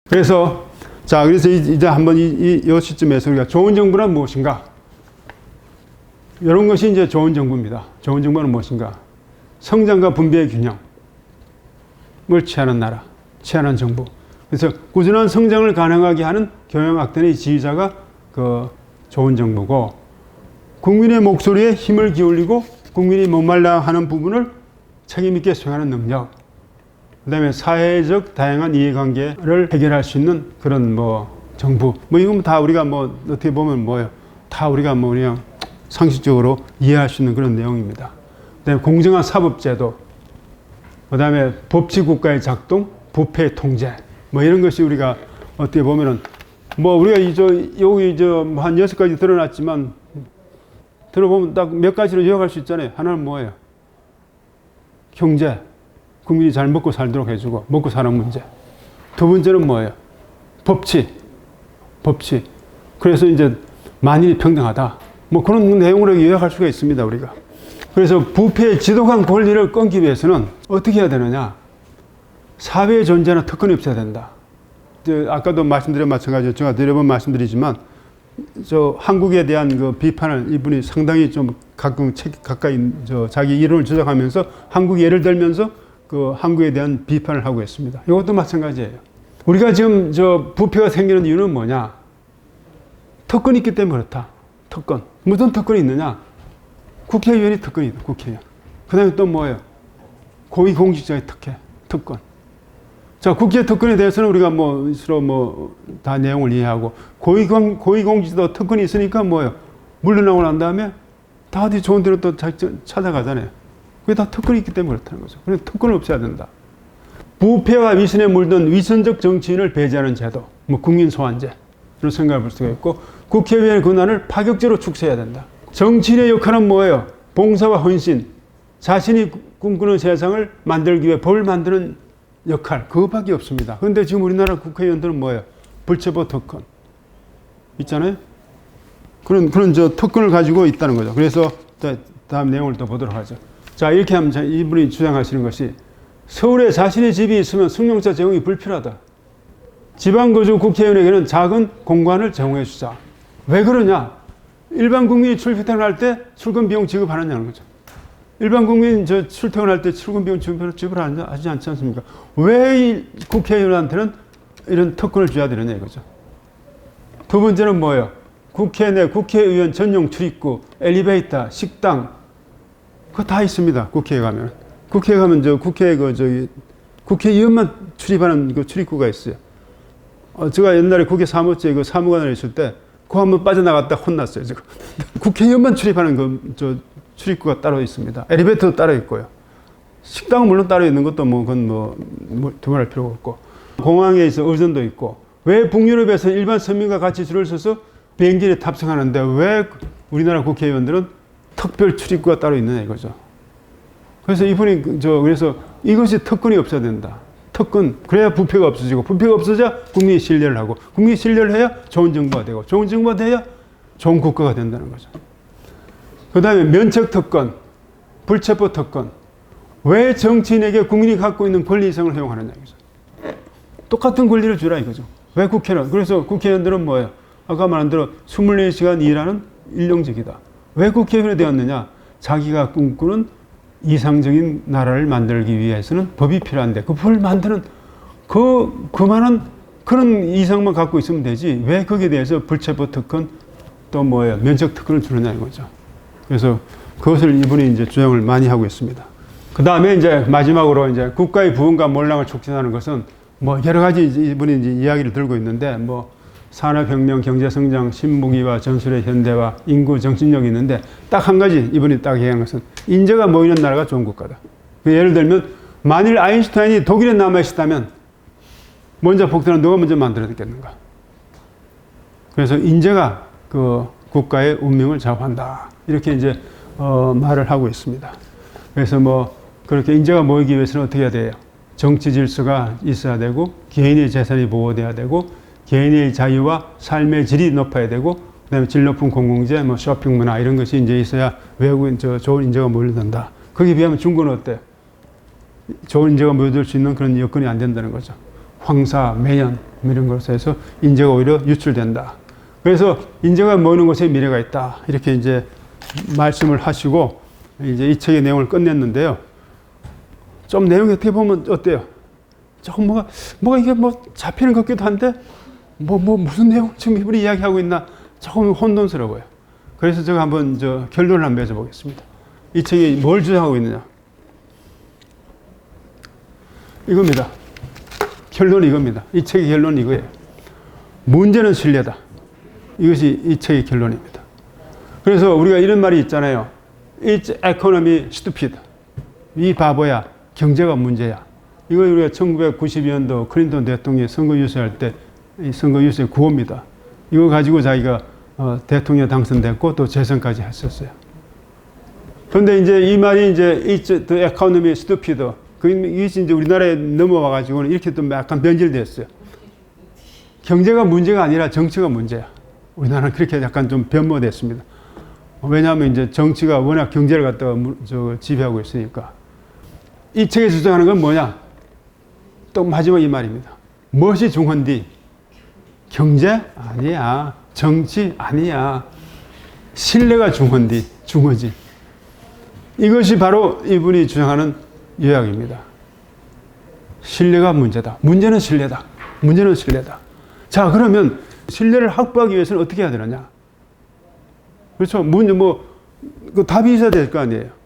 그래서 이제 한번 이 시점에서 우리가 좋은 정부란 무엇인가? 이런 것이 이제 좋은 정부입니다. 좋은 정부는 무엇인가? 성장과 분배의 균형을 취하는 나라, 취하는 정부. 그래서 꾸준한 성장을 가능하게 하는 경영악단의 지휘자가 그 좋은 정부고, 국민의 목소리에 힘을 기울이고 국민이 목말라 하는 부분을 책임있게 수행하는 능력, 그 다음에 사회적 다양한 이해관계를 해결할 수 있는 그런 정부. 이건 다 우리가 어떻게 보면 다 우리가 그냥 상식적으로 이해할 수 있는 그런 내용입니다. 그 다음에 공정한 사법제도, 그 다음에 법치국가의 작동, 부패 통제, 이런 것이 우리가 어떻게 보면은 우리가 여기 한 6가지 드러났지만 들어보면 딱 몇 가지로 요약할 수 있잖아요. 하나는 뭐예요? 경제. 국민이 잘 먹고 살도록 해주고, 먹고 사는 문제. 두 번째는 뭐예요? 법치. 그래서 이제 만인이 평등하다. 그런 내용으로 요약할 수가 있습니다, 우리가. 그래서 부패의 지독한 권리를 끊기 위해서는 어떻게 해야 되느냐? 사회에 존재하는 특권이 없어야 된다. 아까도 말씀드린 마찬가지로 제가 여러 번 말씀드리지만, 한국에 대한 그 비판을 이분이 상당히 좀 가까이 자기 이론을 조작하면서 한국 예를 들면서 그 한국에 대한 비판을 하고 있습니다. 이것도 마찬가지예요. 우리가 지금 부패가 생기는 이유는 뭐냐? 특권이 있기 때문에 그렇다. 특권. 무슨 특권이 있느냐? 국회의원이 특권이 있다. 국회의원. 그 다음에 또 뭐예요? 고위공직자의 특권. 자, 국회 특권에 대해서는 우리가 서로 다 내용을 이해하고, 고위공직자도 특권이 있으니까 뭐예요? 물러나고 난 다음에 다 어디 좋은 데로 또 찾아가잖아요. 그게 다 특권이 있기 때문에 그렇다는 거죠. 그래서 특권은 없어야 된다. 부패와 위선에 물든 위선적 정치인을 배제하는 제도, 국민 소환제로 생각해 볼 수가 있고, 국회의원의 권한을 파격적으로 축소해야 된다. 정치인의 역할은 뭐예요? 봉사와 헌신, 자신이 꿈꾸는 세상을 만들기 위해 법을 만드는 역할, 그것밖에 없습니다. 그런데 지금 우리나라 국회의원들은 뭐예요? 불체포 특권 있잖아요. 그런 특권을 가지고 있다는 거죠. 그래서 다음 내용을 또 보도록 하죠. 자, 이렇게 하면 이분이 주장하시는 것이, 서울에 자신의 집이 있으면 승용차 제공이 불필요하다. 지방거주 국회의원에게는 작은 공간을 제공해 주자. 왜 그러냐? 일반 국민이 출퇴근할 때 출근 비용 지급하느냐는 거죠. 일반 국민 출퇴근할 때 출근 비용 지불하지 않지 않습니까? 왜 이 국회의원한테는 이런 특권을 줘야 되느냐 이거죠. 두 번째는 뭐예요? 국회 내 국회의원 전용 출입구, 엘리베이터, 식당, 그거 다 있습니다. 국회에 가면. 국회의원만 출입하는 그 출입구가 있어요. 제가 옛날에 국회 사무처에 사무관을 있을 때 그거 한번 빠져나갔다 혼났어요. 지금. 국회의원만 출입하는 출입구가 따로 있습니다. 엘리베이터도 따로 있고요. 식당은 물론 따로 있는 것도 두말할 필요가 없고, 공항에 있어 의전도 있고. 왜 북유럽에서 일반 서민과 같이 줄을 서서 비행기에 탑승하는데 왜 우리나라 국회의원들은 특별 출입구가 따로 있느냐 이거죠. 그래서 이분이 그래서 이것이 특권이 없어야 된다. 특권, 그래야 부패가 없어지고, 부패가 없어져야 국민이 신뢰를 하고, 국민이 신뢰를 해야 좋은 정부가 되고, 좋은 정부가 돼야 좋은 국가가 된다는 거죠. 그 다음에 면책 특권, 불체포 특권. 왜 정치인에게 국민이 갖고 있는 권리 이상을 허용하느냐 이거죠. 똑같은 권리를 주라 이거죠. 왜 국회는? 그래서 국회의원들은 뭐예요? 아까 말한 대로 24시간 일하는 일용직이다. 왜 국회의원이 되었느냐? 자기가 꿈꾸는 이상적인 나라를 만들기 위해서는 법이 필요한데, 그 법을 만드는 그만한 그런 이상만 갖고 있으면 되지. 왜 거기에 대해서 불체포 특권, 또 뭐예요? 면책 특권을 주느냐 이거죠. 그래서 그것을 이분이 이제 주장을 많이 하고 있습니다. 그 다음에 이제 마지막으로 이제 국가의 부흥과 몰락을 촉진하는 것은 여러 가지 이분이 이제 이야기를 들고 있는데, 산업혁명, 경제성장, 신무기와 전술의 현대화, 인구 정신력이 있는데, 딱 한 가지 이분이 딱 얘기한 것은 인재가 모이는 나라가 좋은 국가다. 예를 들면 만일 아인슈타인이 독일에 남아있었다면 먼저 폭탄은 누가 먼저 만들어냈겠는가? 그래서 인재가 그 국가의 운명을 좌우한다. 이렇게 이제 말을 하고 있습니다. 그래서 그렇게 인재가 모이기 위해서는 어떻게 해야 돼요? 정치 질서가 있어야 되고, 개인의 재산이 보호돼야 되고, 개인의 자유와 삶의 질이 높아야 되고, 그다음에 질 높은 공공재, 쇼핑 문화 이런 것이 이제 있어야 외국인 좋은 인재가 몰려든다. 거기에 비하면 중국은 어때요? 좋은 인재가 모여들 수 있는 그런 여건이 안 된다는 거죠. 황사, 매연 이런 것으로 해서 인재가 오히려 유출된다. 그래서 인재가 모이는 곳에 미래가 있다. 이렇게 이제 말씀을 하시고 이제 이 책의 내용을 끝냈는데요. 좀 내용이 어떻게 보면 어때요? 조금 뭐가 이게 뭐 잡히는 것 같기도 한데 무슨 내용 지금 이분이 이야기하고 있나 조금 혼돈스러워요. 그래서 제가 한번 결론을 한번 맺어보겠습니다. 이 책이 뭘 주장하고 있느냐? 이겁니다. 결론이 이겁니다. 이 책의 결론은 이거예요. 문제는 신뢰다. 이것이 이 책의 결론입니다. 그래서 우리가 이런 말이 있잖아요. It's economy stupid. 이 바보야. 경제가 문제야. 이거 우리가 1992년도 클린턴 대통령이 선거 유세할 때 이 선거 유세 구호입니다. 이거 가지고 자기가 대통령 당선됐고 또 재선까지 했었어요. 그런데 이제 이 말이 이제 It's the economy stupid. 이것이 이제 우리나라에 넘어와가지고는 이렇게 또 약간 변질됐어요. 경제가 문제가 아니라 정치가 문제야. 우리나라는 그렇게 약간 좀 변모됐습니다. 왜냐하면 이제 정치가 워낙 경제를 갖다가 지배하고 있으니까. 이 책에 주장하는 건 뭐냐? 또 마지막 이 말입니다. 무엇이 중헌디? 경제? 아니야. 정치? 아니야. 신뢰가 중헌디, 중허지. 이것이 바로 이분이 주장하는 요약입니다. 신뢰가 문제다. 문제는 신뢰다. 문제는 신뢰다. 자, 그러면 신뢰를 확보하기 위해서는 어떻게 해야 되느냐? 그렇죠. 그 답이 있어야 될 거 아니에요.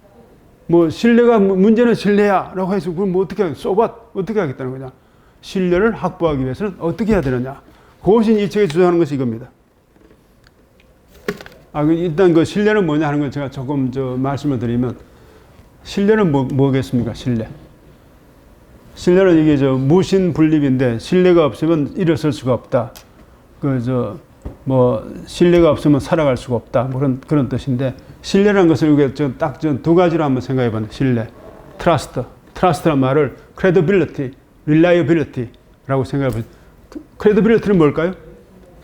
신뢰가, 문제는 신뢰야. 라고 해서, 그럼 어떻게 하겠다는 거냐? 신뢰를 확보하기 위해서는 어떻게 해야 되느냐? 그것이 이 책에 주장하는 것이 이겁니다. 일단 그 신뢰는 뭐냐 하는 걸 제가 조금 말씀을 드리면, 신뢰는 뭐겠습니까? 신뢰. 신뢰는 이게 무신분립인데, 신뢰가 없으면 일어설 수가 없다. 신뢰가 없으면 살아갈 수가 없다. 그런 뜻인데, 신뢰라는 것을 우리가 딱 두 가지로 한번 생각해 봤는데, 신뢰, trust. trust란 말을 credibility, reliability라고 생각해 보세요. credibility는 뭘까요?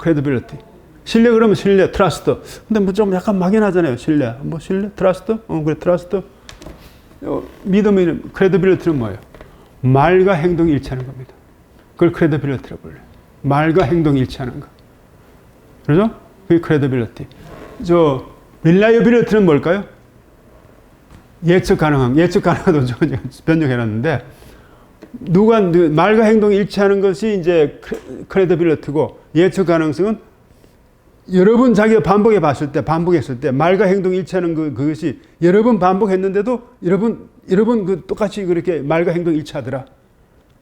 credibility. 신뢰 그러면 신뢰, trust. 근데 좀 약간 막연하잖아요. 신뢰. 신뢰? trust? 그래, trust. 믿음의 credibility는 뭐예요? 말과 행동이 일치하는 겁니다. 그걸 credibility라고 불러요. 말과 행동이 일치하는 거. 그렇죠? 그게 credibility. reliability는 뭘까요? 예측 가능한. 예측 가능한도 변경해놨는데, 말과 행동이 일치하는 것이 이제 credibility고, 예측 가능성은 여러 번 자기가 반복했을 때, 말과 행동이 일치하는 그것이 여러 번 반복했는데도 여러 번 똑같이 그렇게 말과 행동이 일치하더라.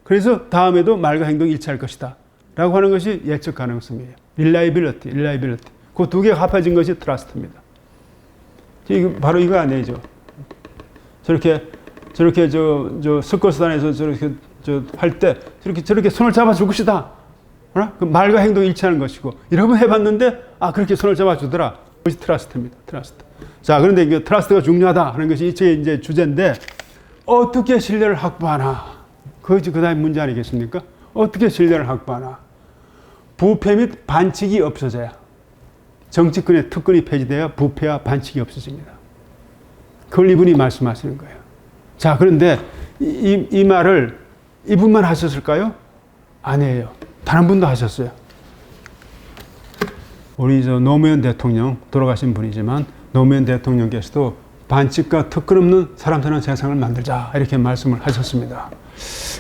그래서 다음에도 말과 행동이 일치할 것이다. 라고 하는 것이 예측 가능성이에요. reliability. 그 두 개가 합해진 것이 trust입니다. 바로 이거 아니죠. 저렇게 서커스단에서 저렇게 할 때 저렇게 손을 잡아줄 것이다. 그 말과 행동이 일치하는 것이고, 여러 번 해봤는데, 그렇게 손을 잡아주더라. 그것이 트러스트입니다. 트러스트. 자, 그런데 이게 트러스트가 중요하다 하는 것이 이 책의 이제 주제인데, 어떻게 신뢰를 확보하나? 그것이 그 다음에 문제 아니겠습니까? 어떻게 신뢰를 확보하나? 부패 및 반칙이 없어져야. 정치권의 특권이 폐지돼야 부패와 반칙이 없어집니다. 그걸 이분이 말씀하시는 거예요. 자, 그런데 이 말을 이분만 하셨을까요? 아니에요. 다른 분도 하셨어요. 우리 노무현 대통령, 돌아가신 분이지만 노무현 대통령께서도 반칙과 특권 없는 사람 사는 세상을 만들자 이렇게 말씀을 하셨습니다.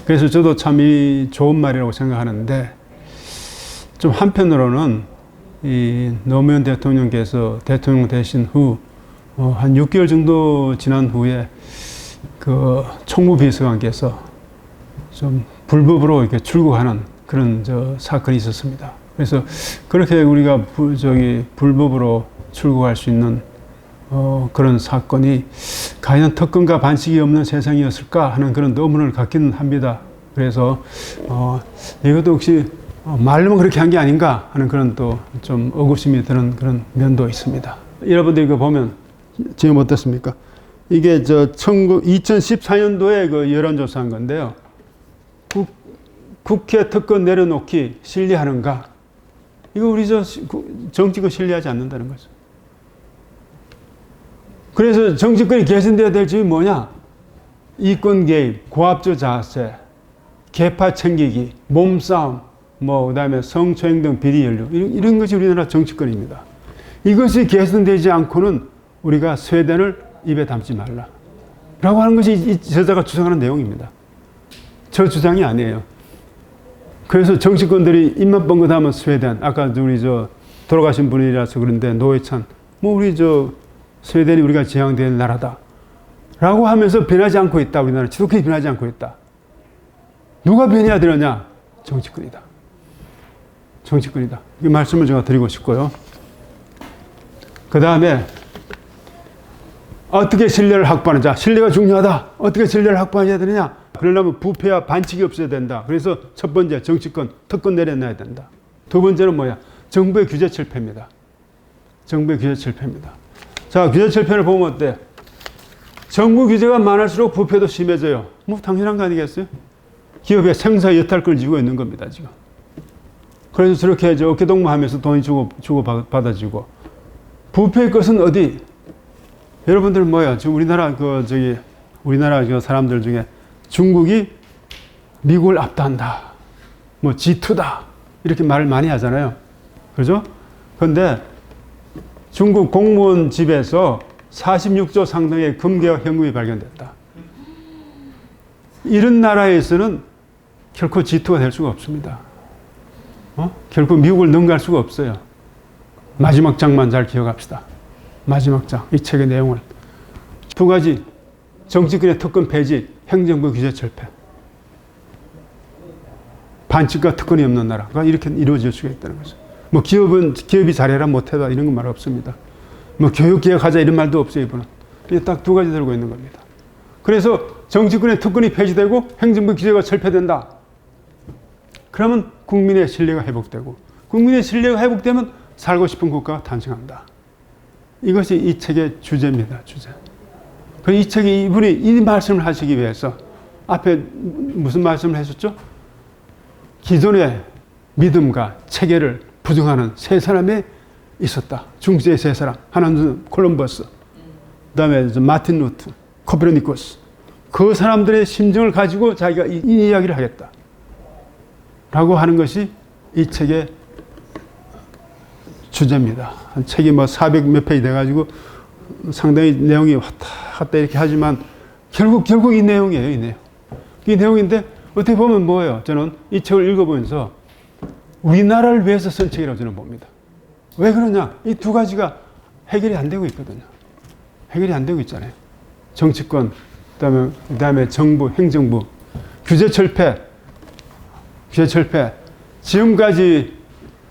그래서 저도 참 이 좋은 말이라고 생각하는데, 좀 한편으로는 이 노무현 대통령께서 대통령 되신 후 한 6개월 정도 지난 후에 그 총무비서관께서 좀 불법으로 이렇게 출국하는 그런 사건이 있었습니다. 그래서 그렇게 우리가 불법으로 출국할 수 있는 그런 사건이 과연 특권과 반칙이 없는 세상이었을까 하는 그런 의문을 갖기는 합니다. 그래서 이것도 혹시 말로만 그렇게 한 게 아닌가 하는 그런 또 좀 의구심이 드는 그런 면도 있습니다. 여러분들 이거 보면 지금 어떻습니까? 이게 2014년도에 그 여론조사한 건데요. 국회 특권 내려놓기 신뢰하는가? 이거 우리 정치권 신뢰하지 않는다는 거죠. 그래서 정치권이 개선돼야 될 점이 뭐냐? 이권 개입, 고압적 자세, 계파 챙기기, 몸싸움, 뭐 그다음에 성추행 등 비리 연루 이런 것이 우리나라 정치권입니다. 이것이 개선되지 않고는 우리가 스웨덴을 입에 담지 말라 라고 하는 것이 이 저자가 주장하는 내용입니다. 저 주장이 아니에요. 그래서 정치권들이 입만 뻥긋하면 스웨덴, 아까 우리 돌아가신 분이라서 그런데 노회찬, 뭐 우리 스웨덴이 우리가 지향되는 나라다 라고 하면서 변하지 않고 있다. 우리나라 지독히 변하지 않고 있다. 누가 변해야 되느냐? 정치권이다. 정치권이다. 이 말씀을 제가 드리고 싶고요. 그 다음에 어떻게 신뢰를 확보하느냐. 신뢰가 중요하다. 어떻게 신뢰를 확보해야 되느냐. 그러려면 부패와 반칙이 없어야 된다. 그래서 첫 번째 정치권 특권 내려놔야 된다. 두 번째는 뭐야? 정부의 규제 철폐입니다. 정부의 규제 철폐입니다. 자, 규제 철폐를 보면 어때? 정부 규제가 많을수록 부패도 심해져요. 뭐 당연한 거 아니겠어요? 기업의 생사 여탈권을 쥐고 있는 겁니다, 지금. 그래서 저렇게 어깨동무하면서 돈이 주고 받아주고. 부패의 것은 어디? 여러분들 뭐야? 지금 우리나라 사람들 중에 중국이 미국을 압도한다. 뭐 G2다. 이렇게 말을 많이 하잖아요. 그죠? 그런데 중국 공무원 집에서 46조 상당의 금괴와 현금이 발견됐다. 이런 나라에서는 결코 G2가 될 수가 없습니다. 결코 미국을 능가할 수가 없어요. 마지막 장만 잘 기억합시다. 마지막 장, 이 책의 내용을. 두 가지, 정치권의 특권 폐지, 행정부 규제 철폐. 반칙과 특권이 없는 나라가 이렇게 이루어질 수가 있다는 거죠. 뭐 기업이 잘해라 못해라 이런 건 말 없습니다. 뭐 교육개혁하자 이런 말도 없어요, 이분은. 딱 두 가지 들고 있는 겁니다. 그래서 정치권의 특권이 폐지되고 행정부 규제가 철폐된다. 그러면 국민의 신뢰가 회복되고 국민의 신뢰가 회복되면 살고 싶은 국가가 탄생한다. 이것이 이 책의 주제입니다. 주제. 이 책이 이분이 이 말씀을 하시기 위해서 앞에 무슨 말씀을 하셨죠? 기존의 믿음과 체계를 부정하는 세 사람이 있었다. 중세의 세 사람. 하나는 콜럼버스, 그 다음에 마틴 루트, 코페르니쿠스. 그 사람들의 심정을 가지고 자기가 이 이야기를 하겠다. 라고 하는 것이 이 책의 주제입니다. 책이 뭐 400 몇 페이지 돼가지고 상당히 내용이 왔다 갔다 이렇게 하지만 결국 이 내용이에요, 이 내용. 이 내용인데 어떻게 보면 뭐예요? 저는 이 책을 읽어보면서 우리나라를 위해서 쓴 책이라고 저는 봅니다. 왜 그러냐? 이 두 가지가 해결이 안 되고 있거든요. 해결이 안 되고 있잖아요. 정치권, 그다음에 정부, 행정부, 규제 철폐. 지금까지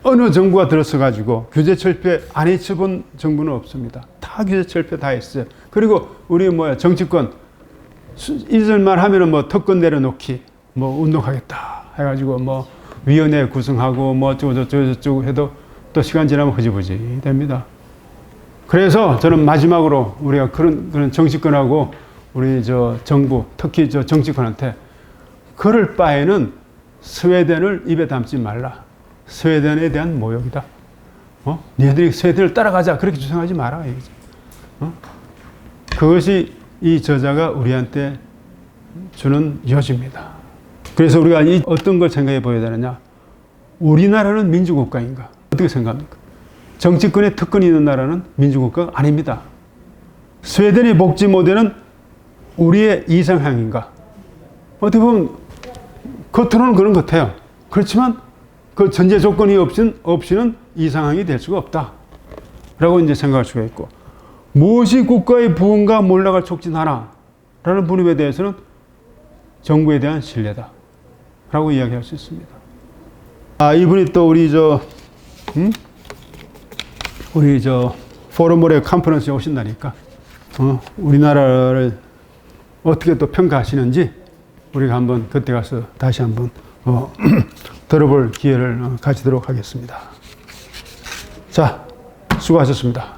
어느 정부가 들어서가지고 규제 철폐 안 해쳐본 정부는 없습니다. 다 규제 철폐 다 했어요. 그리고 우리 정치권 이절만 하면은 뭐 특권 내려놓기, 뭐 운동하겠다 해가지고 뭐 위원회 구성하고 뭐 어쩌고 해도 또 시간 지나면 흐지부지 됩니다. 그래서 저는 마지막으로 우리가 그런 정치권하고 우리 정부, 특히 정치권한테 그럴 바에는 스웨덴을 입에 담지 말라. 스웨덴에 대한 모욕이다. 니네들이 스웨덴을 따라가자. 그렇게 주장하지 마라. 그것이 이 저자가 우리한테 주는 여지입니다. 그래서 우리가 어떤 걸 생각해 보여야 되느냐. 우리나라는 민주국가인가? 어떻게 생각합니까? 정치권에 특권이 있는 나라는 민주국가가 아닙니다. 스웨덴의 복지 모델은 우리의 이상향인가? 어떻게 보면 겉으로는 그런 것 같아요. 그렇지만 그 전제 조건이 없이는 이상향이 될 수가 없다. 라고 이제 생각할 수가 있고, 무엇이 국가의 부흥과 몰락을 촉진하나? 라는 분입에 대해서는 정부에 대한 신뢰다. 라고 이야기할 수 있습니다. 이분이 또 우리 포럼몰의 컨퍼런스에 오신다니까, 우리나라를 어떻게 또 평가하시는지 우리가 한번 그때 가서 다시 한번 들어볼 기회를 가지도록 하겠습니다. 자, 수고하셨습니다.